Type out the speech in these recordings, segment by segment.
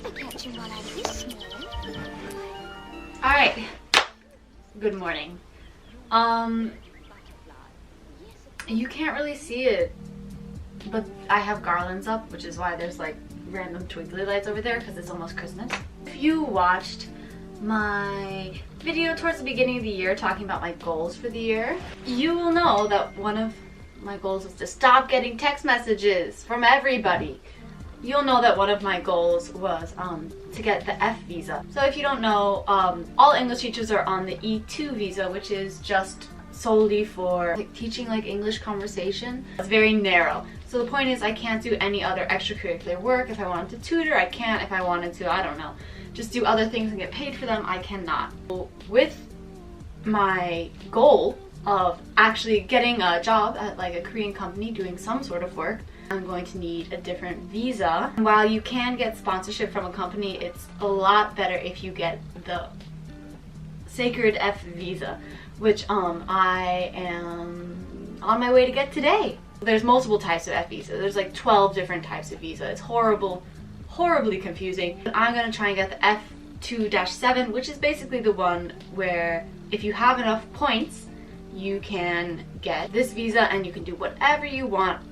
never catch him while I'm this small. Alright. Good morning. You can't really see it, but I have garlands up, which is why there's like random twinkly lights over there because it's almost Christmas. If you watched my video towards the beginning of the year talking about my goals for the year, you will know that one of my goals was to stop getting text messages from everybody. You'll know that one of my goals was to get the F visa. So if you don't know, all English teachers are on the E2 visa, which is just solely for like teaching like English conversation. It's very narrow. So the point is I can't do any other extracurricular work. If I wanted to tutor, I can't. If I wanted to, I don't know, just do other things and get paid for them, I cannot. With my goal of actually getting a job at like a Korean company doing some sort of work, I'm going to need a different visa. While you can get sponsorship from a company, it's a lot better if you get the Sacred F visa, which I am on my way to get today. There's multiple types of F visa. There's like 12 different types of visa. It's horribly confusing. I'm gonna try and get the F2-7, which is basically the one where if you have enough points, you can get this visa and you can do whatever you want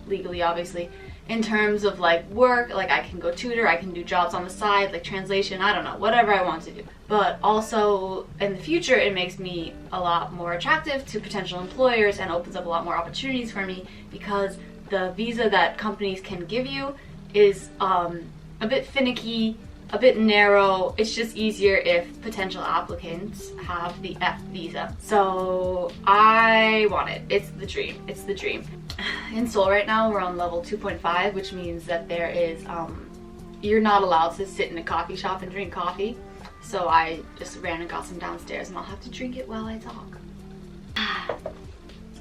legally, obviously, in terms of like work. Like I can go tutor, I can do jobs on the side, like translation, I don't know, whatever I want to do. But also in the future, it makes me a lot more attractive to potential employers and opens up a lot more opportunities for me because the visa that companies can give you is a bit finicky, a bit narrow. It's just easier if potential applicants have the F visa. So I want it. It's the dream. It's the dream. In Seoul right now, we're on level 2.5, which means that there is, you're not allowed to sit in a coffee shop and drink coffee. So I just ran and got some downstairs and I'll have to drink it while I talk.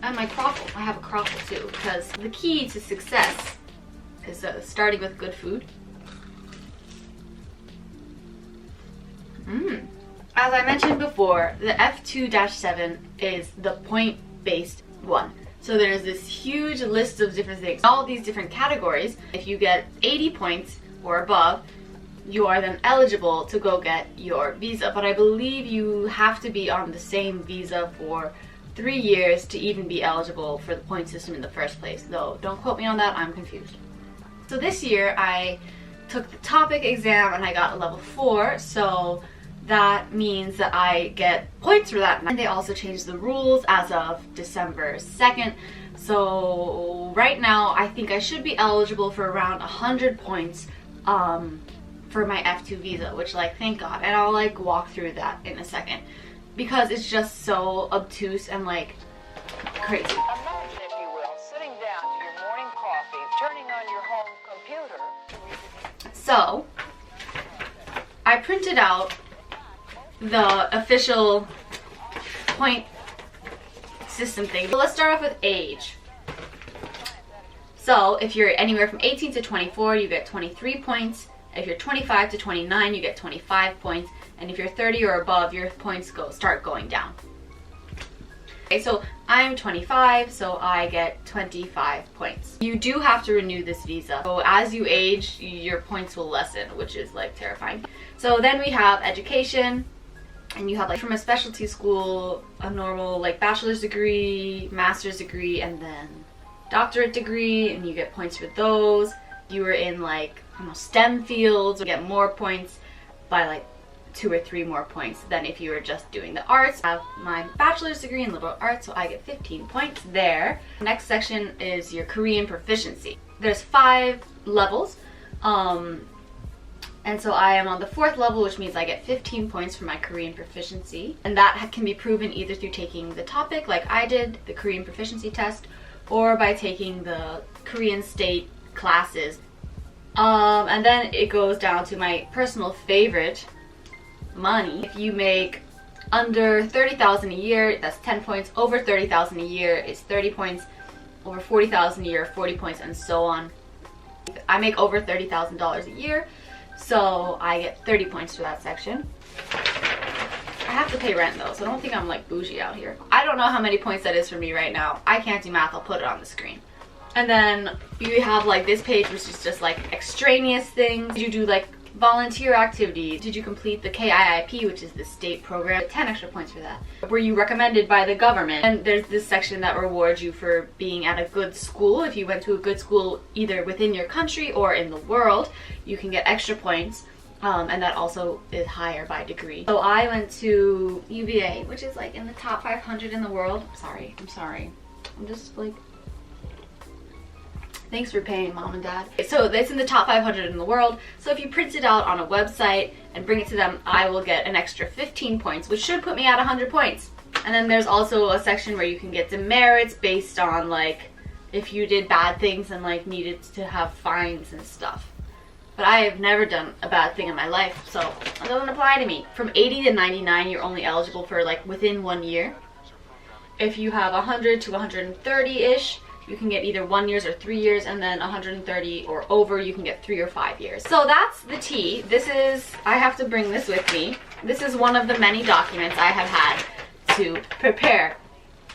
And my croffle. I have a croffle too, because the key to success is starting with good food. As I mentioned before, the F2-7 is the point-based one. So there's this huge list of different things, all these different categories. If you get 80 points or above, you are then eligible to go get your visa. But I believe you have to be on the same visa for 3 years to even be eligible for the point system in the first place. Though, don't quote me on that, I'm confused. So this year I took the TOPIK exam and I got a level 4, so that means that I get points for that. And they also changed the rules as of December 2nd. So right now I think I should be eligible for around 100 points for my F2 visa, which like thank God. And I'll like walk through that in a second because it's just so obtuse and like crazy. Imagine, if you will, sitting down to your morning coffee, turning on your home computer. So I printed out the official point system thing. So let's start off with age. So if you're anywhere from 18 to 24, you get 23 points. If you're 25 to 29, you get 25 points. And if you're 30 or above, your points start going down. Okay, so I'm 25, so I get 25 points. You do have to renew this visa. So as you age, your points will lessen, which is like terrifying. So then we have education. And you have like from a specialty school, a normal like bachelor's degree, master's degree, and then doctorate degree, and you get points for those. You were in like, I don't know, STEM fields, you get more points by like 2 or 3 more points than if you were just doing the arts. I have my bachelor's degree in liberal arts, so I get 15 points there. Next section is your Korean proficiency. There's 5 levels. And so I am on the 4th level, which means I get 15 points for my Korean proficiency. And that can be proven either through taking the TOPIK, like I did, the Korean proficiency test, or by taking the Korean state classes. And then it goes down to my personal favorite, money. If you make under 30,000 a year, that's 10 points. Over 30,000 a year is 30 points. Over 40,000 a year, 40 points, and so on. I make over $30,000 a year, so I get 30 points for that section. I have to pay rent though, so don't think I'm like bougie out here. I don't know how many points that is for me right now. I can't do math, I'll put it on the screen. And then you have like this page, which is just like extraneous things. You do like volunteer activity. Did you complete the KIIP, which is the state program? 10 extra points for that. Were you recommended by the government? And there's this section that rewards you for being at a good school. If you went to a good school either within your country or in the world, you can get extra points. And that also is higher by degree. So I went to UVA, which is like in the top 500 in the world. I'm sorry. I'm just like, thanks for paying, Mom and Dad. So it's in the top 500 in the world. So if you print it out on a website and bring it to them, I will get an extra 15 points, which should put me at 100 points. And then there's also a section where you can get demerits based on like if you did bad things and like needed to have fines and stuff. But I have never done a bad thing in my life, so it doesn't apply to me. From 80 to 99, you're only eligible for like within 1 year. If you have 100 to 130-ish, you can get either 1 year or 3 years, and then 130 or over, you can get 3 or 5 years. So that's the tea. This is, I have to bring this with me. This is one of the many documents I have had to prepare.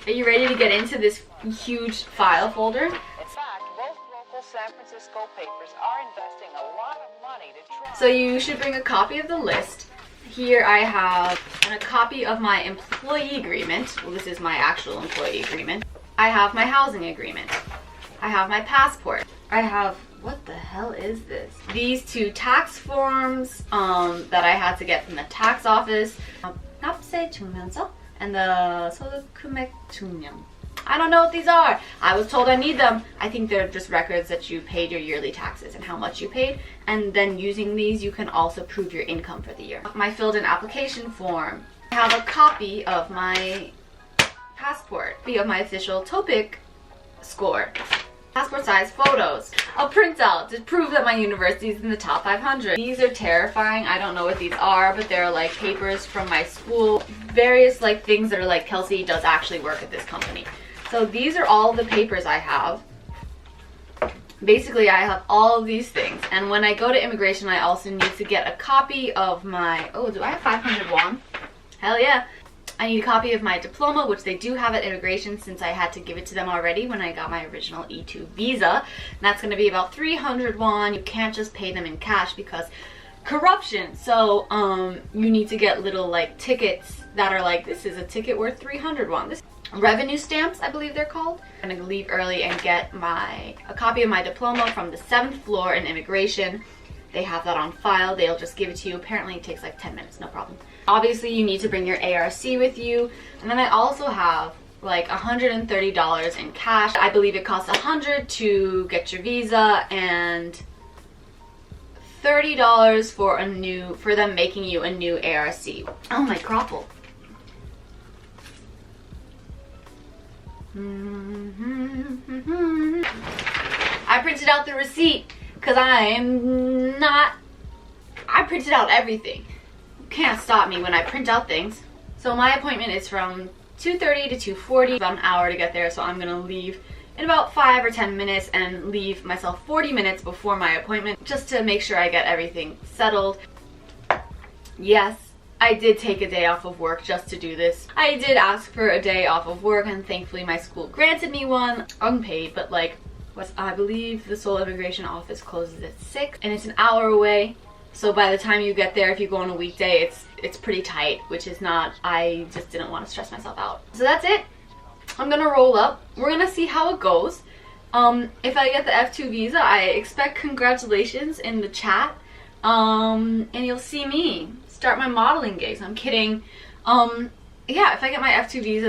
Are you ready to get into this huge file folder? In fact, both local San Francisco papers are investing a lot of money to try. So you should bring a copy of the list. Here I have a copy of my employee agreement. Well, this is my actual employee agreement. I have my housing agreement. I have my passport. I have, what the hell is this? These 2 tax forms that I had to get from the tax office. 납세증명서 and the 소득금액증명. I don't know what these are. I was told I need them. I think they're just records that you paid your yearly taxes and how much you paid. And then using these, you can also prove your income for the year. My filled in application form. I have a copy of my passport, copy of my official TOPIK score, passport size photos, a printout to prove that my university is in the top 500. These are terrifying. I don't know what these are, but they're like papers from my school. Various like things that are like, Kelsey does actually work at this company. So these are all the papers I have. Basically, I have all of these things. And when I go to immigration, I also need to get a copy of my, oh, do I have 500 won? Hell yeah. I need a copy of my diploma, which they do have at immigration since I had to give it to them already when I got my original E2 visa. And that's going to be about 300 won. You can't just pay them in cash because corruption. So you need to get little like tickets that are like, this is a ticket worth 300 won. This revenue stamps, I believe they're called. I'm going to leave early and get a copy of my diploma from the 7th floor in immigration. They have that on file. They'll just give it to you. Apparently it takes like 10 minutes, no problem. Obviously you need to bring your ARC with you. And then I also have like $130 in cash. I believe it costs $100 to get your visa and $30 for them making you a new ARC. Oh, my cropple. I printed out the receipt because I printed out everything. You can't stop me when I print out things. So my appointment is from 2:30 to 2:40, about an hour to get there, so I'm gonna leave in about 5 or 10 minutes and leave myself 40 minutes before my appointment just to make sure I get everything settled. Yes, I did take a day off of work just to do this. I did ask for a day off of work and thankfully my school granted me one, unpaid, but like, I believe the Seoul Immigration Office closes at 6 and it's an hour away. So by the time you get there, if you go on a weekday, it's pretty tight, which is not, I just didn't want to stress myself out. So that's it. I'm gonna roll up. We're gonna see how it goes. If I get the F2 visa, I expect congratulations in the chat. And you'll see me start my modeling gigs. I'm kidding. Yeah, if I get my F2 visa,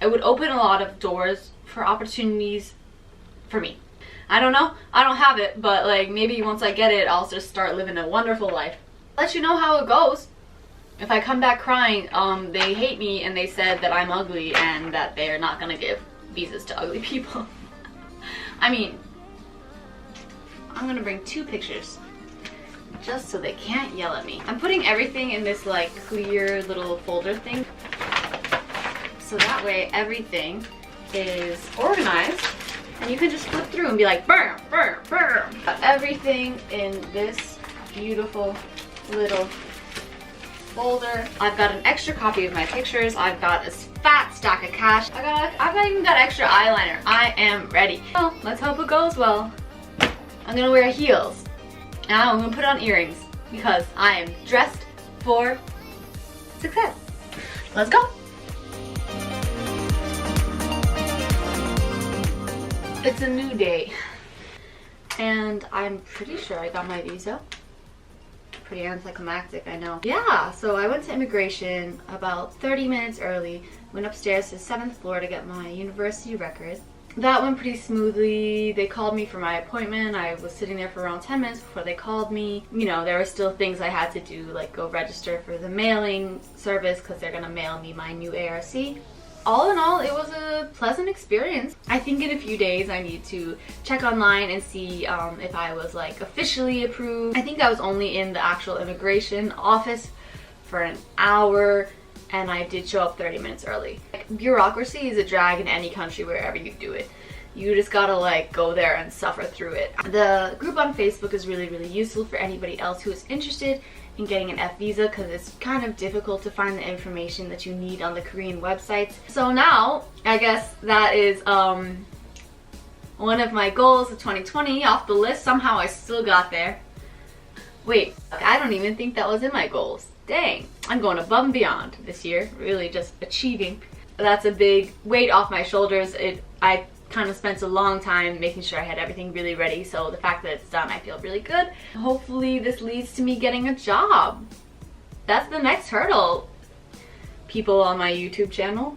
it would open a lot of doors for opportunities for me. I don't know. I don't have it, but like maybe once I get it, I'll just start living a wonderful life. Let you know how it goes. If I come back crying, they hate me and they said that I'm ugly and that they're not gonna give visas to ugly people. I mean, I'm gonna bring 2 pictures just so they can't yell at me. I'm putting everything in this like clear little folder thing so that way everything is organized and you can just flip through and be like bam, bam, bam. Everything in this beautiful little folder. I've got an extra copy of my pictures. I've got a fat stack of cash. I've even got extra eyeliner. I am ready. Well, let's hope it goes well. I'm gonna wear heels. Now I'm gonna put on earrings. because I am dressed for success. Let's go. It's a new day and I'm pretty sure I got my visa. Pretty anticlimactic, I know. Yeah, so I went to immigration about 30 minutes early, went upstairs to the 7th floor to get my university record. That went pretty smoothly. They called me for my appointment. I was sitting there for around 10 minutes before they called me. You know, there were still things I had to do, like go register for the mailing service because they're gonna mail me my new ARC. All in all, it was a pleasant experience. I think in a few days I need to check online and see if I was like officially approved. I think I was only in the actual immigration office for an hour and I did show up 30 minutes early. Like, bureaucracy is a drag in any country wherever you do it. You just gotta like go there and suffer through it. The group on Facebook is really, really useful for anybody else who is interested in getting an F visa because it's kind of difficult to find the information that you need on the Korean websites. So now, I guess that is one of my goals of 2020 off the list. Somehow I still got there. Wait, I don't even think that was in my goals. Dang, I'm going above and beyond this year, really just achieving. That's a big weight off my shoulders. I kind of spent a long time making sure I had everything really ready, so the fact that it's done, I feel really good. Hopefully this leads to me getting a job. That's the next hurdle, people on my YouTube channel.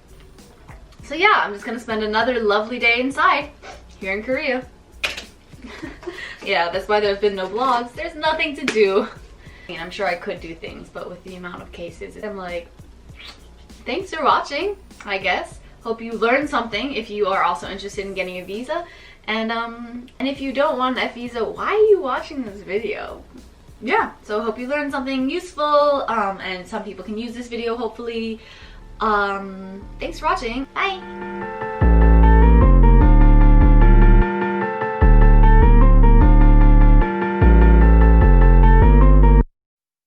So yeah, I'm just gonna spend another lovely day inside here in Korea. Yeah, that's why there's been no vlogs. There's nothing to do. I mean, I'm sure I could do things, but with the amount of cases, I'm like, thanks for watching, I guess. Hope you learned something if you are also interested in getting a visa. And if you don't want an F visa, why are you watching this video? Yeah, so hope you learned something useful, and some people can use this video, hopefully. Thanks for watching. Bye!